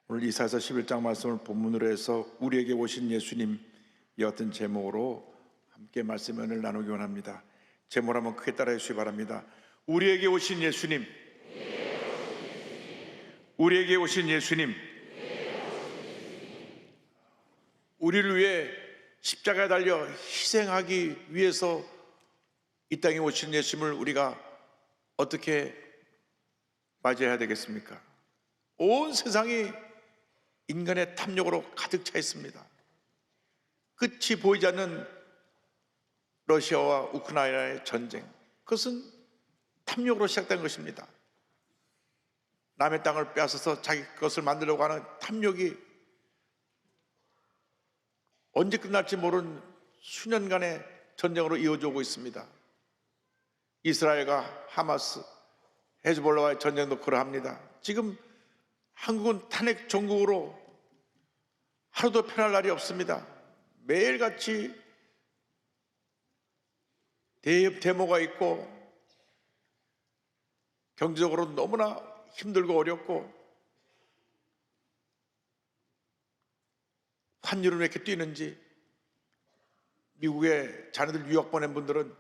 오늘 이사야서 11장 말씀을 본문으로 해서 우리에게 오신 예수님 이 같은 제목으로 함께 말씀을 나누기 원합니다. 제목을 한번 크게 따라해 주시기 바랍니다. 우리에게 오신 예수님, 우리에게 오신 예수님, 우리를 위해 십자가에 달려 희생하기 위해서 이 땅에 오신 예수님을 우리가 어떻게 맞이해야 되겠습니까? 온 세상이 인간의 탐욕으로 가득 차 있습니다. 끝이 보이지 않는 러시아와 우크라이나의 전쟁, 그것은 탐욕으로 시작된 것입니다. 남의 땅을 빼앗아서 자기 것을 만들려고 하는 탐욕이 언제 끝날지 모르는 수년간의 전쟁으로 이어져 오고 있습니다. 이스라엘과 하마스, 헤즈볼라와의 전쟁도 그러합니다. 지금 한국은 탄핵 정국으로 하루도 편할 날이 없습니다. 매일같이 데모가 있고 경제적으로 너무나 힘들고 어렵고 환율은 왜 이렇게 뛰는지, 미국에 자녀들 유학 보낸 분들은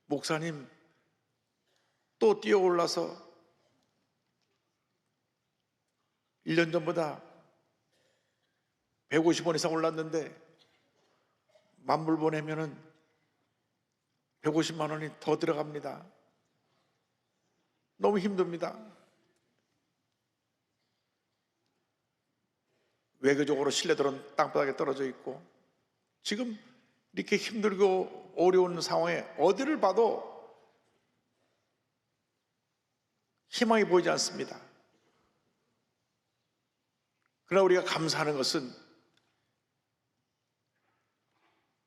목사님 또 뛰어올라서 1년 전보다 150원 이상 올랐는데 만불 보내면은 150만 원이 더 들어갑니다. 너무 힘듭니다. 외교적으로 신뢰도는 땅바닥에 떨어져 있고, 지금 이렇게 힘들고 어려운 상황에 어디를 봐도 희망이 보이지 않습니다. 그러나 우리가 감사하는 것은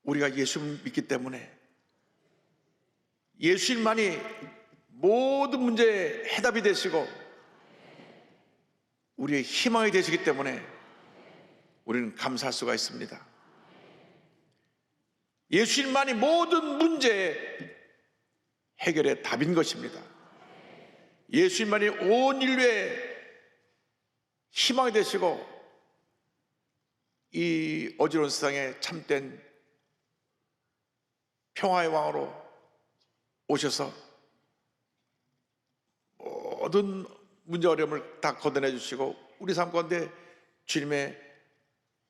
우리가 예수를 믿기 때문에 예수님만이 모든 문제의 해답이 되시고 우리의 희망이 되시기 때문에 우리는 감사할 수가 있습니다. 예수님만이 모든 문제의 해결의 답인 것입니다. 예수님만이 온 인류의 희망이 되시고 이 어지러운 세상에 참된 평화의 왕으로 오셔서 모든 문제 어려움을 다 걷어내 주시고 우리 삶 가운데 주님의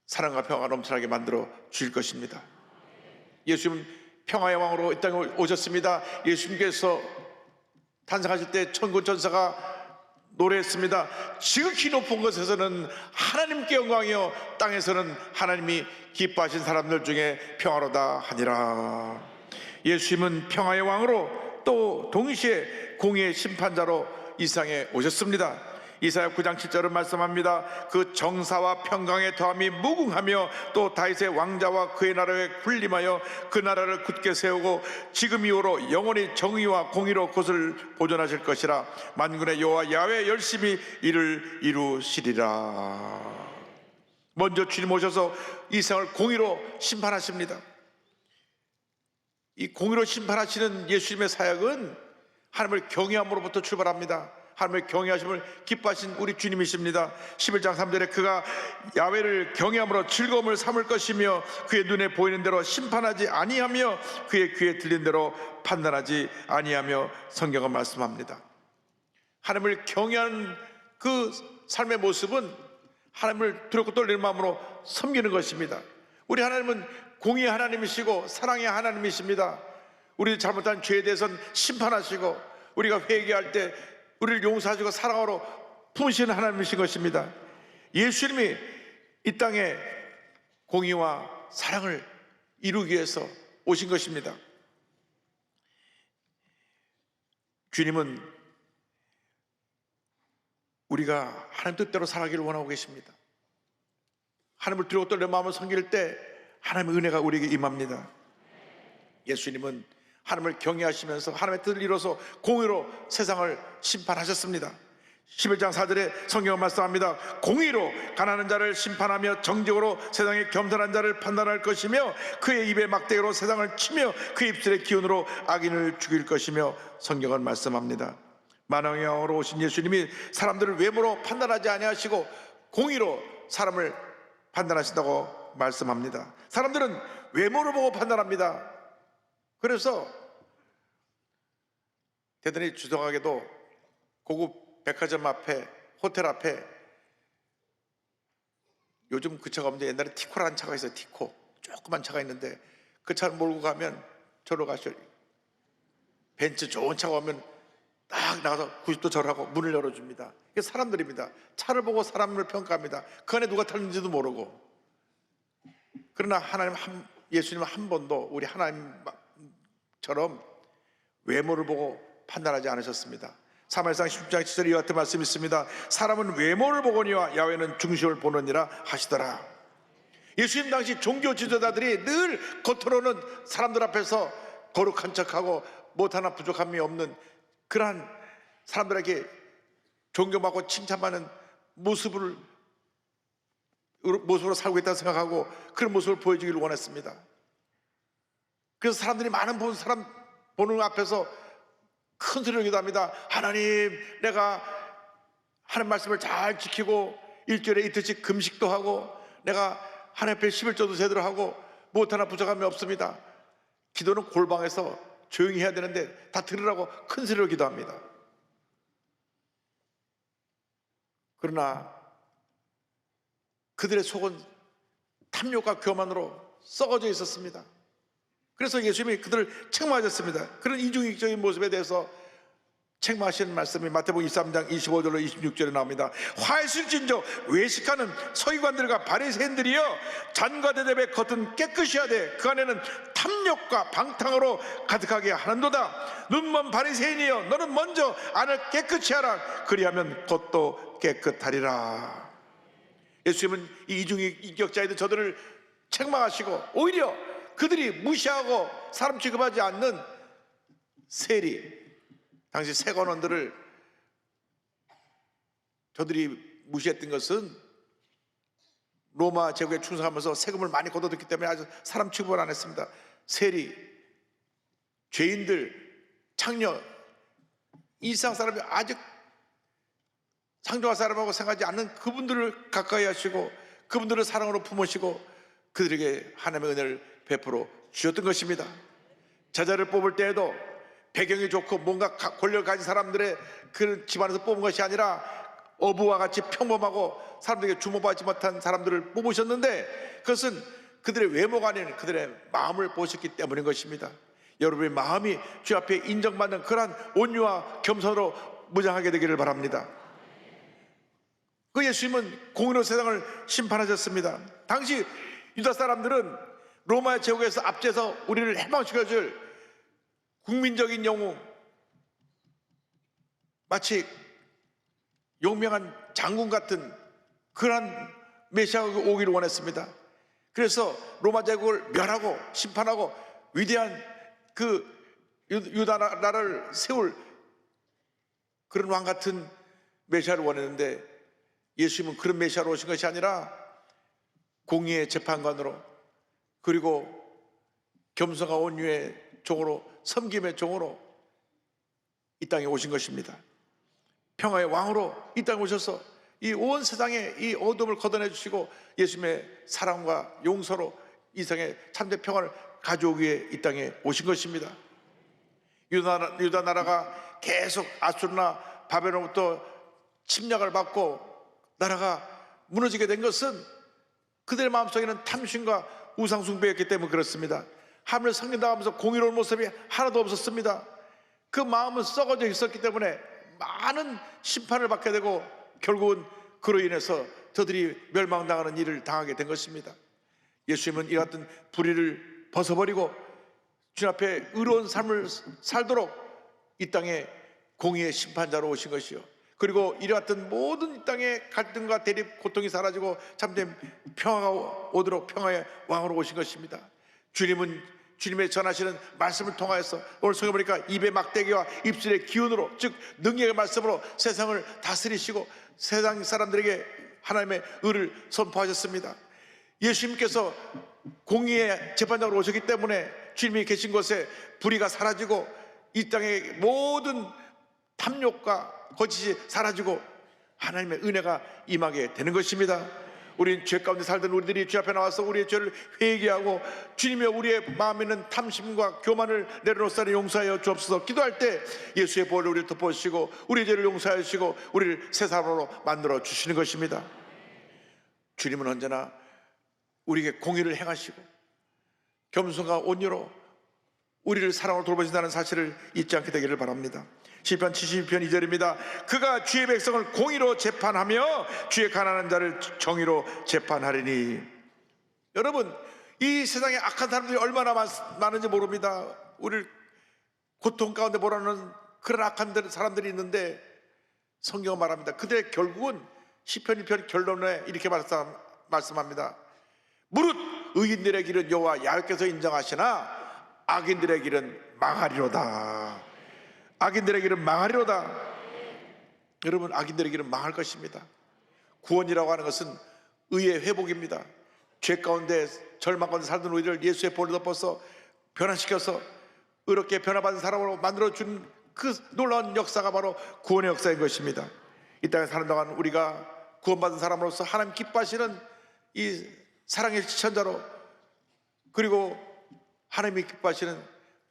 사랑과 평화가 넘쳐나게 만들어 주실 것입니다. 예수님은 평화의 왕으로 이 땅에 오셨습니다. 예수님께서 탄생하실 때 천군 천사가 노래했습니다. 지극히 높은 곳에서는 하나님께 영광이요 땅에서는 하나님이 기뻐하신 사람들 중에 평화로다 하니라. 예수님은 평화의 왕으로 또 동시에 공의의 심판자로 이 세상에 오셨습니다. 이사야 9장 7절은 말씀합니다. 그 정사와 평강의 더함이 무궁하며 또 다윗의 왕자와 그의 나라에 군림하여 그 나라를 굳게 세우고 지금 이후로 영원히 정의와 공의로 그것을 보존하실 것이라. 만군의 여호와 야훼 열심히 이를 이루시리라. 먼저 주님 오셔서 이 세상을 공의로 심판하십니다. 이 공의로 심판하시는 예수님의 사역은 하나님을 경외함으로부터 출발합니다. 하나님의 경외하심을 기뻐하신 우리 주님이십니다. 11장 3절에 그가 야훼를 경외함으로 즐거움을 삼을 것이며 그의 눈에 보이는 대로 심판하지 아니하며 그의 귀에 들린 대로 판단하지 아니하며 성경은 말씀합니다. 하나님을 경외하는 그 삶의 모습은 하나님을 두렵고 떨리는 마음으로 섬기는 것입니다. 우리 하나님은 공의의 하나님이시고 사랑의 하나님이십니다. 우리 잘못한 죄에 대해서는 심판하시고 우리가 회개할 때 우리를 용서하시고 사랑으로 품으시는 하나님이신 것입니다. 예수님이 이 땅에 공의와 사랑을 이루기 위해서 오신 것입니다. 주님은 우리가 하나님 뜻대로 살아가기를 원하고 계십니다. 하나님을 두려워 떨리는 마음을 섬길 때 하나님의 은혜가 우리에게 임합니다. 예수님은 하나님을 경외하시면서 하나님의 뜻을 이뤄서 공의로 세상을 심판하셨습니다. 11장 4절에 성경은 말씀합니다. 공의로 가난한 자를 심판하며 정직으로 세상의 겸손한 자를 판단할 것이며 그의 입의 막대기로 세상을 치며 그의 입술의 기운으로 악인을 죽일 것이며 성경은 말씀합니다. 만왕의 왕으로 오신 예수님이 사람들을 외모로 판단하지 아니하시고 공의로 사람을 판단하신다고 말씀합니다. 사람들은 외모를 보고 판단합니다. 그래서 대단히 주성하게도 고급 백화점 앞에, 호텔 앞에 요즘 그 차가 없는데 옛날에 티코라는 차가 있어요. 티코, 조그만 차가 있는데 그 차를 몰고 가면 저로 가셔. 벤츠 좋은 차가 오면 딱 나가서 90도 절하고 문을 열어줍니다. 이게 사람들입니다. 차를 보고 사람을 평가합니다. 그 안에 누가 탔는지도 모르고. 그러나 예수님은 한 번도 우리 하나님처럼 외모를 보고 판단하지 않으셨습니다. 사무엘상 10장 7절에 이와 같은 말씀이 있습니다. 사람은 외모를 보거니와 야훼는 중심을 보느니라 하시더라. 예수님 당시 종교 지도자들이 늘 겉으로는 사람들 앞에서 거룩한 척하고 못 하나 부족함이 없는 그러한 사람들에게 존경받고 칭찬받는 모습으로 살고 있다고 생각하고 그런 모습을 보여주기를 원했습니다. 그래서 사람들이 많은 사람 보는 앞에서 큰 소리로 기도합니다. 하나님, 내가 하는 말씀을 잘 지키고 일주일에 이틀씩 금식도 하고 내가 하나님 앞에 11조도 제대로 하고 무엇 하나 부족함이 없습니다. 기도는 골방에서 조용히 해야 되는데 다 들으라고 큰 소리로 기도합니다. 그러나 그들의 속은 탐욕과 교만으로 썩어져 있었습니다. 그래서 예수님이 그들을 책망하셨습니다. 그런 이중인격적인 모습에 대해서 책망하시는 말씀이 마태복음 23장 25절로 26절에 나옵니다. 화했을진저 외식하는 서기관들과 바리새인들이여, 잔과 대접의 겉은 깨끗이 하되 그 안에는 탐욕과 방탕으로 가득하게 하는도다. 눈먼 바리새인이여, 너는 먼저 안을 깨끗이 하라. 그리하면 겉도 깨끗하리라. 예수님은 이 이중인격자이던 저들을 책망하시고 오히려 그들이 무시하고 사람 취급하지 않는 세리, 당시 세관원들을 저들이 무시했던 것은 로마 제국에 충성하면서 세금을 많이 걷어들였기 때문에 아주 사람 취급을 안 했습니다. 세리, 죄인들, 창녀, 일상 사람이 아직 상종할 사람하고 생각하지 않는 그분들을 가까이 하시고 그분들을 사랑으로 품으시고 그들에게 하나님의 은혜를 베풀어 주셨던 것입니다. 제자를 뽑을 때에도 배경이 좋고 뭔가 권력을 가진 사람들의 그 집안에서 뽑은 것이 아니라 어부와 같이 평범하고 사람들에게 주목받지 못한 사람들을 뽑으셨는데 그것은 그들의 외모가 아닌 그들의 마음을 보셨기 때문인 것입니다. 여러분의 마음이 주 앞에 인정받는 그러한 온유와 겸손으로 무장하게 되기를 바랍니다. 그 예수님은 공의로 세상을 심판하셨습니다. 당시 유다 사람들은 로마 제국에서 압제해서 우리를 해방시켜줄 국민적인 영웅, 마치 용맹한 장군 같은 그러한 메시아가 오기를 원했습니다. 그래서 로마 제국을 멸하고 심판하고 위대한 그 유다 나라를 세울 그런 왕 같은 메시아를 원했는데 예수님은 그런 메시아로 오신 것이 아니라 공의의 재판관으로 그리고 겸손과 온유의 종으로 섬김의 종으로 이 땅에 오신 것입니다. 평화의 왕으로 이 땅에 오셔서 이 온 세상에 이 어둠을 걷어내 주시고 예수님의 사랑과 용서로 이 세상에 참된 평화를 가져오기 위해 이 땅에 오신 것입니다. 유다 나라가 계속 아수르나 바벨론부터 침략을 받고 나라가 무너지게 된 것은 그들의 마음속에는 탐심과 우상숭배였기 때문에 그렇습니다. 하나님을 섬긴다고 하면서 공의로운 모습이 하나도 없었습니다. 그 마음은 썩어져 있었기 때문에 많은 심판을 받게 되고 결국은 그로 인해서 저들이 멸망당하는 일을 당하게 된 것입니다. 예수님은 이 같은 불의를 벗어버리고 주님 앞에 의로운 삶을 살도록 이 땅에 공의의 심판자로 오신 것이요, 그리고 이와 같은 모든 이 땅의 갈등과 대립, 고통이 사라지고 참된 평화가 오도록 평화의 왕으로 오신 것입니다. 주님은 주님의 전하시는 말씀을 통하여서 오늘 성경 보니까 입의 막대기와 입술의 기운으로, 즉 능력의 말씀으로 세상을 다스리시고 세상 사람들에게 하나님의 의를 선포하셨습니다. 예수님께서 공의의 재판장으로 오셨기 때문에 주님이 계신 곳에 불의가 사라지고 이 땅의 모든 탐욕과 거짓이 사라지고 하나님의 은혜가 임하게 되는 것입니다. 우린 죄 가운데 살던 우리들이 주 앞에 나와서 우리의 죄를 회개하고 주님의 우리의 마음에 있는 탐심과 교만을 내려놓사니 용서하여 주옵소서 기도할 때 예수의 보혈로 우리를 덮어주시고 우리의 죄를 용서하여 주시고 우리를 새 사람으로 만들어 주시는 것입니다. 주님은 언제나 우리에게 공의를 행하시고 겸손과 온유로 우리를 사랑으로 돌보신다는 사실을 잊지 않게 되기를 바랍니다. 시편 72편 2절입니다. 그가 주의 백성을 공의로 재판하며 주의 가난한 자를 정의로 재판하리니. 여러분, 이 세상에 악한 사람들이 얼마나 많은지 모릅니다. 우리를 고통 가운데 몰아넣는 그런 악한 사람들이 있는데 성경은 말합니다. 그들의 결국은 시편 1편 결론에 이렇게 말씀합니다. 무릇 의인들의 길은 여호와 야훼께서 인정하시나 악인들의 길은 망하리로다. 악인들의 길은 망하리로다. 여러분, 악인들의 길은 망할 것입니다. 구원이라고 하는 것은 의의 회복입니다. 죄 가운데 절망 가운데 살던 우리를 예수의 보혈로 덮어서 변화시켜서 의롭게 변화받은 사람으로 만들어준 그 놀라운 역사가 바로 구원의 역사인 것입니다. 이 땅에 사는 동안 우리가 구원받은 사람으로서 하나님 기뻐하시는 이 사랑의 지천자로, 그리고 하나님이 기뻐하시는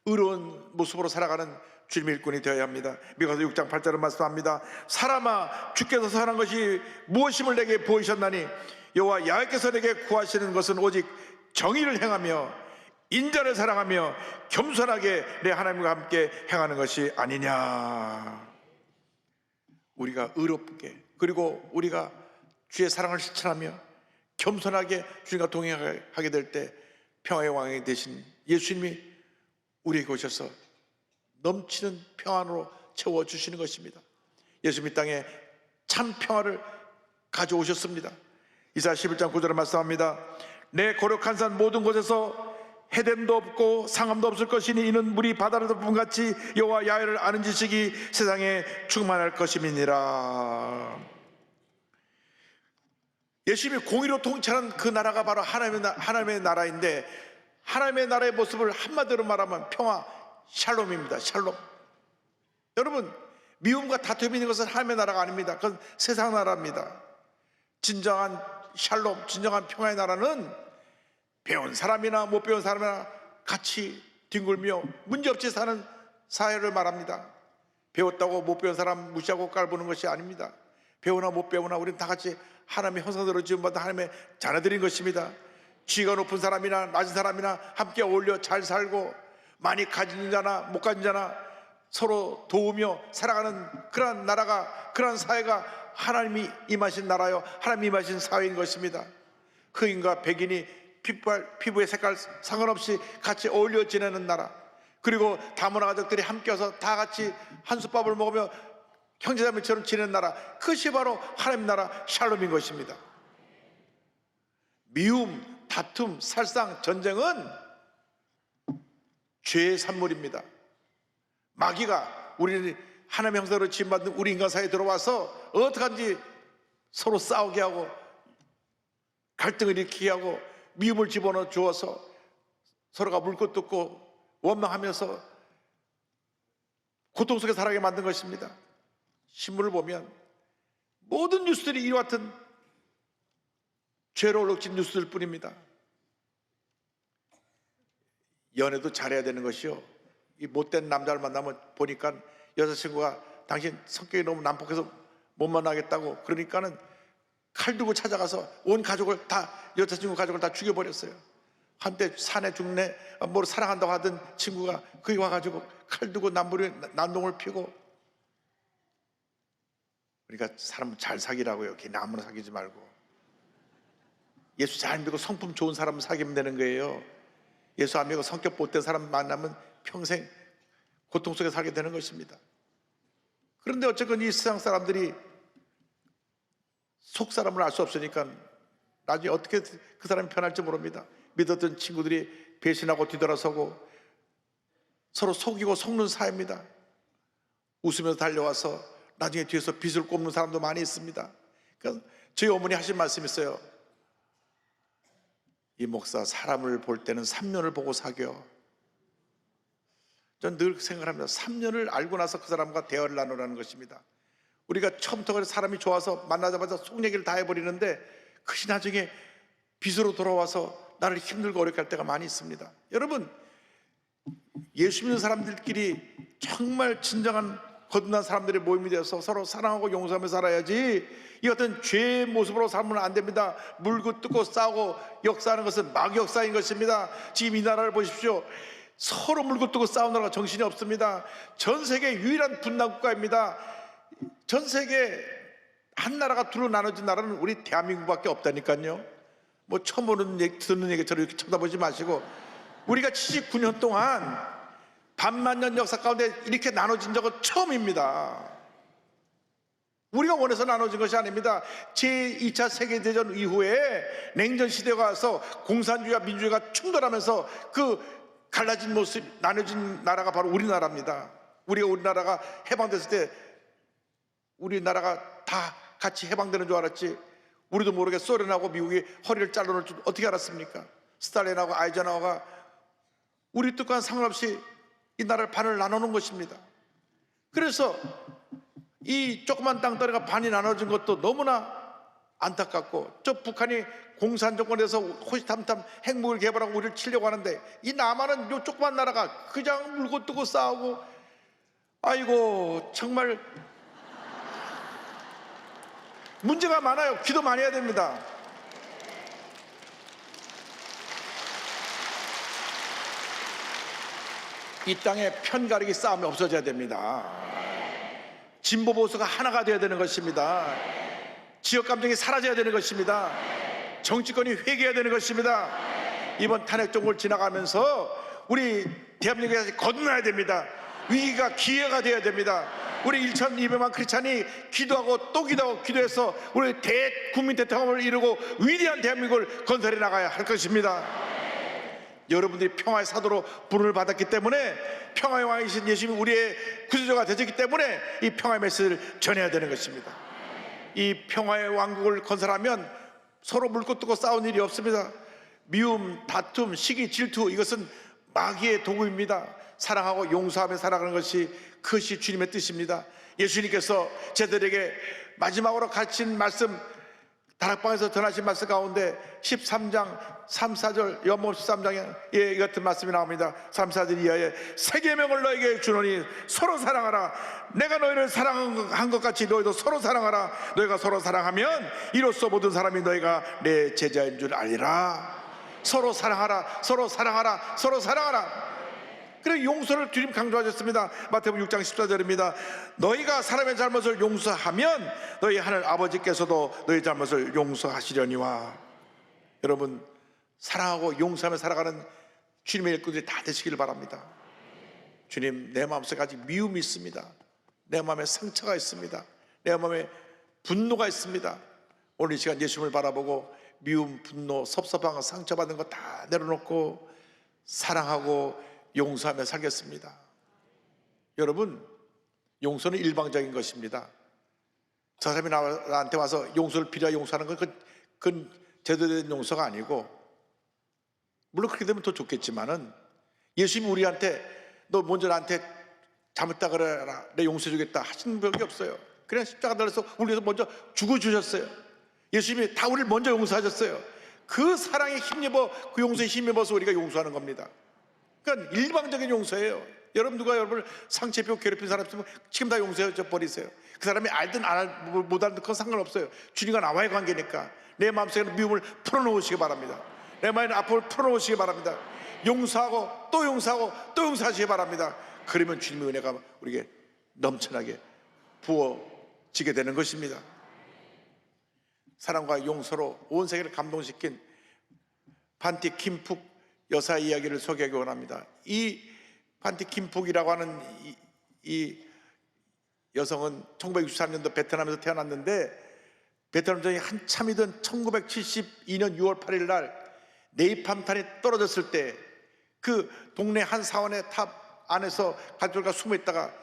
의로운 모습으로 살아가는 주님의 일꾼이 되어야 합니다. 미가서 6장 8절은 말씀합니다. 사람아, 주께서 선한 것이 무엇임을 내게 보이셨나니 여호와 야훼께서 내게 구하시는 것은 오직 정의를 행하며 인자를 사랑하며 겸손하게 내 하나님과 함께 행하는 것이 아니냐. 우리가 의롭게, 그리고 우리가 주의 사랑을 실천하며 겸손하게 주님과 동행하게 될 때 평화의 왕이 되신 예수님이 우리에게 오셔서 넘치는 평안으로 채워주시는 것입니다. 예수님 이 땅에 참 평화를 가져오셨습니다. 이사야 11장 9절에 말씀합니다. 내 거룩한 산 모든 곳에서 해됨도 없고 상함도 없을 것이니 이는 물이 바다를 덮은 같이 여호와 야훼를 아는 지식이 세상에 충만할 것임이니라. 예수님이 공의로 통치하는 그 나라가 바로 하나님의 나라인데, 하나님의 나라의 모습을 한마디로 말하면 평화, 샬롬입니다. 샬롬. 여러분, 미움과 다툼이 있는 것은 하나님의 나라가 아닙니다. 그건 세상 나라입니다. 진정한 샬롬, 진정한 평화의 나라는 배운 사람이나 못 배운 사람이나 같이 뒹굴며 문제없이 사는 사회를 말합니다. 배웠다고 못 배운 사람 무시하고 깔보는 것이 아닙니다. 배우나 못 배우나 우리는 다 같이 하나님의 형상대로 지음받은 하나님의 자녀들인 것입니다. 지위가 높은 사람이나 낮은 사람이나 함께 어울려 잘 살고, 많이 가진 자나 못 가진 자나 서로 도우며 살아가는 그러한 나라가, 그러한 사회가 하나님이 임하신 나라요, 하나님이 임하신 사회인 것입니다. 흑인과 백인이 피부의 색깔 상관없이 같이 어울려 지내는 나라, 그리고 다문화 가족들이 함께 와서 다 같이 한솥밥을 먹으며 형제자매처럼 지내는 나라, 그것이 바로 하나님 나라 샬롬인 것입니다. 미움, 다툼, 살상, 전쟁은 죄의 산물입니다. 마귀가 우리는 하나님의 형상으로 지음받은 우리 인간 사회에 들어와서 어떡한지 서로 싸우게 하고 갈등을 일으키게 하고 미움을 집어넣어 주어서 서로가 물고 뜯고 원망하면서 고통 속에 살아가게 만든 것입니다. 신문을 보면 모든 뉴스들이 이와 같은 죄로 얼룩진 뉴스들 뿐입니다. 연애도 잘해야 되는 것이요, 이 못된 남자를 만나면 보니까 여자친구가 당신 성격이 너무 난폭해서 못 만나겠다고 그러니까는 칼 들고 찾아가서 온 가족을 다, 여자친구 가족을 다 죽여버렸어요. 한때 사내 중내 뭐 사랑한다고 하던 친구가 거기 와가지고 칼 들고 난동을 피고. 그러니까 사람 잘 사귀라고요. 걔 아무나 사귀지 말고. 예수 잘 믿고 성품 좋은 사람 사귀면 되는 거예요. 예수 안 믿고 성격 못된 사람 만나면 평생 고통 속에 살게 되는 것입니다. 그런데 어쨌건 이 세상 사람들이 속 사람을 알 수 없으니까 나중에 어떻게 그 사람이 변할지 모릅니다. 믿었던 친구들이 배신하고 뒤돌아서고 서로 속이고 속는 사회입니다. 웃으면서 달려와서 나중에 뒤에서 빚을 꼽는 사람도 많이 있습니다. 그러니까 저희 어머니 하신 말씀이 있어요. 이 목사, 사람을 볼 때는 3년을 보고 사겨. 전 늘 생각합니다. 3년을 알고 나서 그 사람과 대화를 나누라는 것입니다. 우리가 처음부터 그래 사람이 좋아서 만나자마자 속 얘기를 다 해버리는데 그것이 나중에 빚으로 돌아와서 나를 힘들고 어렵게 할 때가 많이 있습니다. 여러분, 예수 믿는 사람들끼리 정말 진정한 거듭난 사람들의 모임이 되어서 서로 사랑하고 용서하며 살아야지, 이 같은 죄의 모습으로 살면 안 됩니다. 물고 뜯고 싸우고 역사하는 것은 막역사인 것입니다. 지금 이 나라를 보십시오. 서로 물고 뜯고 싸우는 나라가 정신이 없습니다. 전 세계 유일한 분단 국가입니다. 전 세계 한 나라가 둘로 나눠진 나라는 우리 대한민국밖에 없다니까요. 뭐 처음 보는 얘기, 듣는 얘기처럼 이렇게 쳐다보지 마시고, 우리가 79년 동안 반만년 역사 가운데 이렇게 나눠진 적은 처음입니다. 우리가 원해서 나눠진 것이 아닙니다. 제2차 세계대전 이후에 냉전 시대가 와서 공산주의와 민주주의가 충돌하면서 그 갈라진 모습, 나눠진 나라가 바로 우리나라입니다. 우리나라가 해방됐을 때 우리나라가 다 같이 해방되는 줄 알았지, 우리도 모르게 소련하고 미국이 허리를 잘라놓을 줄 어떻게 알았습니까? 스탈린하고 아이젠하워가 우리 뜻과는 상관없이 이 나라를 반을 나누는 것입니다. 그래서 이 조그만 땅덩이가 반이 나눠진 것도 너무나 안타깝고, 저 북한이 공산 정권에서 호시탐탐 핵무기를 개발하고 우리를 치려고 하는데 이 남한은 요 조그만 나라가 그냥 물고 뜨고 싸우고, 아이고 정말 문제가 많아요. 기도 많이 해야 됩니다. 이 땅에 편가르기 싸움이 없어져야 됩니다. 진보 보수가 하나가 되어야 되는 것입니다. 지역 감정이 사라져야 되는 것입니다. 정치권이 회개해야 되는 것입니다. 이번 탄핵 정부를 지나가면서 우리 대한민국에서 거듭나야 됩니다. 위기가 기회가 되어야 됩니다. 우리 1,200만 크리스찬이 기도하고 또 기도하고 기도해서 우리 대국민 대통령을 이루고 위대한 대한민국을 건설해 나가야 할 것입니다. 여러분들이 평화의 사도로 부름을 받았기 때문에, 평화의 왕이신 예수님이 우리의 구주자가 되셨기 때문에 이 평화의 메시지를 전해야 되는 것입니다. 이 평화의 왕국을 건설하면 서로 물고 뜯고 싸운 일이 없습니다. 미움, 다툼, 시기, 질투, 이것은 마귀의 도구입니다. 사랑하고 용서하며 살아가는 것이, 그것이 주님의 뜻입니다. 예수님께서 제들에게 마지막으로 가르친 말씀, 다락방에서 전하신 말씀 가운데 13장 3, 4절, 요한복음 13장에 이 같은 말씀이 나옵니다. 3, 4절 이하에 새 계명을 너에게 주노니 서로 사랑하라. 내가 너희를 사랑한 것 같이 너희도 서로 사랑하라. 너희가 서로 사랑하면 이로써 모든 사람이 너희가 내 제자인 줄 알리라. 서로 사랑하라, 서로 사랑하라, 서로 사랑하라. 그래서 용서를 주님 강조하셨습니다. 마태복음 6장 14절입니다. 너희가 사람의 잘못을 용서하면 너희 하늘 아버지께서도 너희 잘못을 용서하시려니와. 여러분, 사랑하고 용서하며 살아가는 주님의 일꾼들이 다 되시기를 바랍니다. 주님, 내 마음속에 아직 미움이 있습니다. 내 마음에 상처가 있습니다. 내 마음에 분노가 있습니다. 오늘 이 시간 예수님을 바라보고 미움, 분노, 섭섭한 거, 상처받은 거 다 내려놓고 사랑하고 용서하며 살겠습니다. 여러분, 용서는 일방적인 것입니다. 저 사람이 나한테 와서 용서를 빌어 용서하는 건 그건 제대로 된 용서가 아니고, 물론 그렇게 되면 더 좋겠지만은, 예수님이 우리한테 너 먼저 나한테 잘못했다 그래라, 내 용서해 주겠다 하시는 적이 없어요. 그냥 십자가 달려서 우리 위해서 먼저 죽어주셨어요. 예수님이 다 우리를 먼저 용서하셨어요. 그 사랑에 힘입어, 그 용서에 힘입어서 우리가 용서하는 겁니다. 그러니까 일방적인 용서예요. 여러분, 누가 여러분을 상처 입히고 괴롭힌 사람 있으면 지금 다 용서해 버리세요. 그 사람이 알든 못 알든 그건 상관없어요. 주님과 나와의 관계니까 내 마음속에 미움을 풀어놓으시기 바랍니다. 내 마음에 아픔을 풀어놓으시기 바랍니다. 용서하고 또 용서하고 또 용서하시기 바랍니다. 그러면 주님의 은혜가 우리에게 넘쳐나게 부어지게 되는 것입니다. 사랑과 용서로 온 세계를 감동시킨 반티 김푹 여사 이야기를 소개하기 원합니다. 이 반티 김푹이라고 하는 이 여성은 1963년도 베트남에서 태어났는데, 베트남전이 한참이던 1972년 6월 8일 날 네이팜탄이 떨어졌을 때 그 동네 한 사원의 탑 안에서 가족들과 숨어 있다가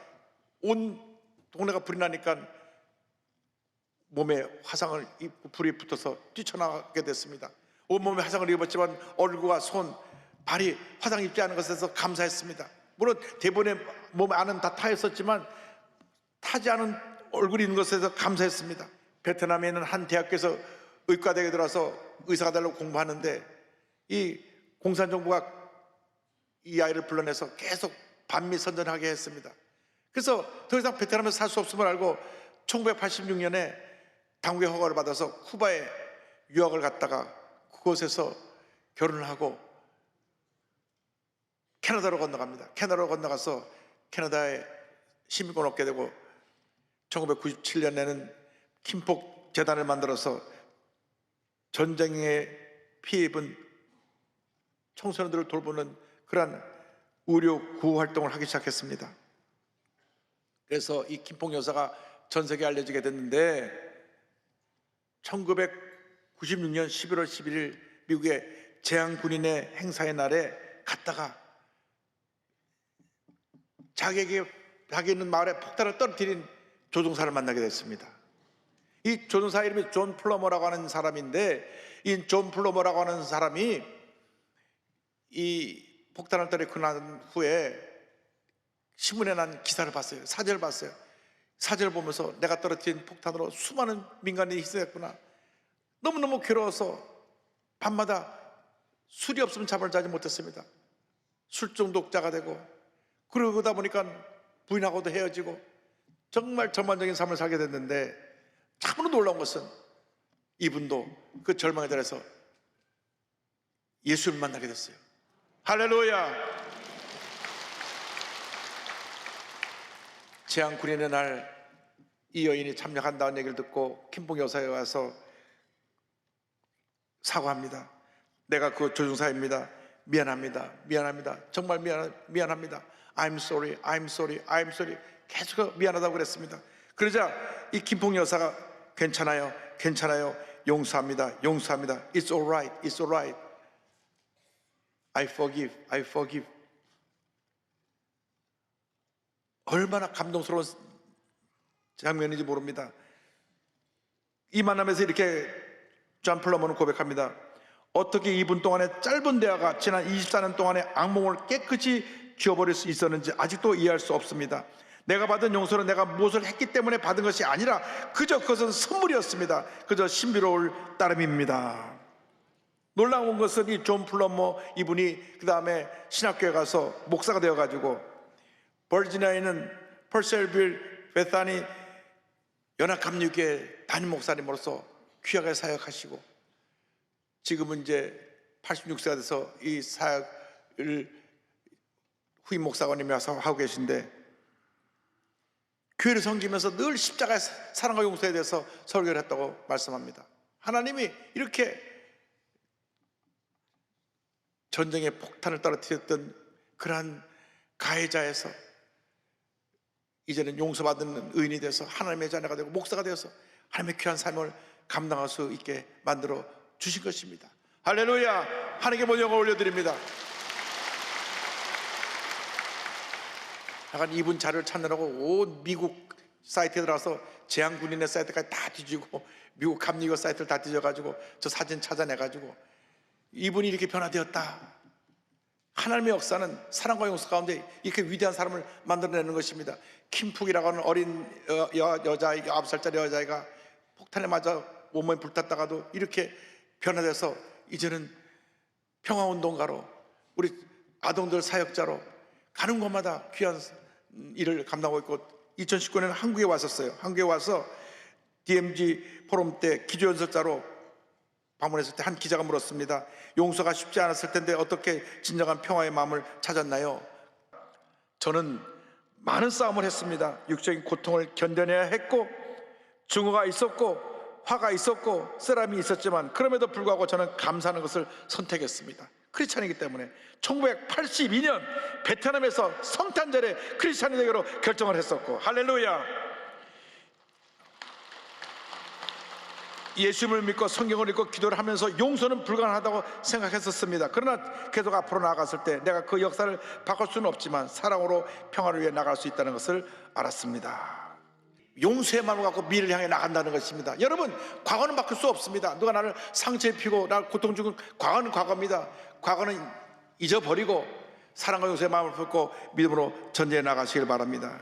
온 동네가 불이 나니까 몸에 화상을 입고 불이 붙어서 뛰쳐나가게 됐습니다. 온몸에 화상을 입었지만 얼굴과 손, 발이 화상 입지 않은 것에서 감사했습니다. 물론 대부분의 몸 안은 다 타 있었지만 타지 않은 얼굴이 있는 것에서 감사했습니다. 베트남에 있는 한 대학교에서 의과대학에 들어와서 의사가 되려고 공부하는데 이 공산정부가 이 아이를 불러내서 계속 반미 선전하게 했습니다. 그래서 더 이상 베트남에서 살 수 없음을 알고 1986년에 당국의 허가를 받아서 쿠바에 유학을 갔다가 그곳에서 결혼을 하고 캐나다로 건너갑니다. 캐나다로 건너가서 캐나다에 시민권을 얻게 되고 1997년에는 김폭 재단을 만들어서 전쟁에 피해 입은 청소년들을 돌보는 그러한 의료 구호 활동을 하기 시작했습니다. 그래서 이 김폭 여사가 전 세계에 알려지게 됐는데 1996년 11월 11일 미국의 재향군인의 행사의 날에 갔다가 자기 있는 마을에 폭탄을 떨어뜨린 조종사를 만나게 됐습니다. 이 조종사 이름이 존 플러머라고 하는 사람인데 이 존 플러머라고 하는 사람이 이 폭탄을 떨어뜨리고 난 후에 신문에 난 기사를 봤어요. 사진을 봤어요. 사진을 보면서 내가 떨어뜨린 폭탄으로 수많은 민간인이 희생했구나. 너무너무 괴로워서 밤마다 술이 없으면 잠을 자지 못했습니다. 술 중독자가 되고 그러다 보니까 부인하고도 헤어지고 정말 전반적인 삶을 살게 됐는데 참으로 놀라운 것은 이분도 그 절망에 대해서 예수를 만나게 됐어요. 할렐루야. 재앙군인의 날 이 여인이 참여한다는 얘기를 듣고 김폭 여사에 와서 사과합니다. 내가 그 조종사입니다. 미안합니다. 정말 미안합니다. I'm sorry, I'm sorry, I'm sorry. 계속 미안하다고 그랬습니다. 그러자 이 김폭 여사가 괜찮아요, 용서합니다. It's all right. I forgive. 얼마나 감동스러운 장면인지 모릅니다. 이 만남에서 이렇게 존 플러머는 고백합니다. 어떻게 2분 동안의 짧은 대화가 지난 24년 동안의 악몽을 깨끗이 지워버릴 수 있었는지 아직도 이해할 수 없습니다. 내가 받은 용서는 내가 무엇을 했기 때문에 받은 것이 아니라 그저 그것은 선물이었습니다. 그저 신비로울 따름입니다. 놀라운 것은 이 존 플러머 이분이 그 다음에 신학교에 가서 목사가 되어가지고 버지니아에 있는 퍼셀빌 베타니 연합감리교회 담임 목사님으로서 귀하게 사역하시고 지금은 이제 86세가 돼서 이 사역을 후임 목사관님이 와서 하고 계신데 교회를 섬기면서 늘 십자가의 사랑과 용서에 대해서 설교를 했다고 말씀합니다. 하나님이 이렇게 전쟁에 폭탄을 떨어뜨렸던 그러한 가해자에서 이제는 용서받는 의인이 돼서 하나님의 자녀가 되고 목사가 되어서 하나님의 귀한 삶을 감당할 수 있게 만들어 주신 것입니다. 할렐루야. 하나님께 모든 영광을 올려드립니다. 약간 이분 자료를 찾느라고 온 미국 사이트에 들어가서 재향군인의 사이트까지 다 뒤지고 미국 감리교 사이트를 다 뒤져가지고 저 사진 찾아내가지고 이분이 이렇게 변화되었다. 하나님의 역사는 사랑과 용서 가운데 이렇게 위대한 사람을 만들어내는 것입니다. 김푹이라고 하는 어린 여자아이 9살짜리 여자아이가 폭탄에 맞아 온몸이 불탔다가도 이렇게 변화돼서 이제는 평화운동가로 우리 아동들 사역자로 가는 곳마다 귀한 일을 감당하고 있고 2019년에 한국에 왔었어요. 한국에 와서 DMZ 포럼 때 기조연설자로 방문했을 때 한 기자가 물었습니다. 용서가 쉽지 않았을 텐데 어떻게 진정한 평화의 마음을 찾았나요? 저는 많은 싸움을 했습니다. 육적인 고통을 견뎌내야 했고 증오가 있었고 화가 있었고 쓰람이 있었지만 그럼에도 불구하고 저는 감사하는 것을 선택했습니다. 크리스찬이기 때문에 1982년 베트남에서 성탄절에 크리스찬이 되기로 결정을 했었고 할렐루야. 예수님을 믿고 성경을 읽고 기도를 하면서 용서는 불가능하다고 생각했었습니다. 그러나 계속 앞으로 나아갔을 때 내가 그 역사를 바꿀 수는 없지만 사랑으로 평화를 위해 나갈 수 있다는 것을 알았습니다. 용서의 마음을 갖고 미래를 향해 나간다는 것입니다. 여러분, 과거는 바꿀 수 없습니다. 누가 나를 상처 입히고 나를 고통 주고 과거는 과거입니다. 과거는 잊어버리고 사랑과 용서의 마음을 품고 믿음으로 전제해 나가시길 바랍니다.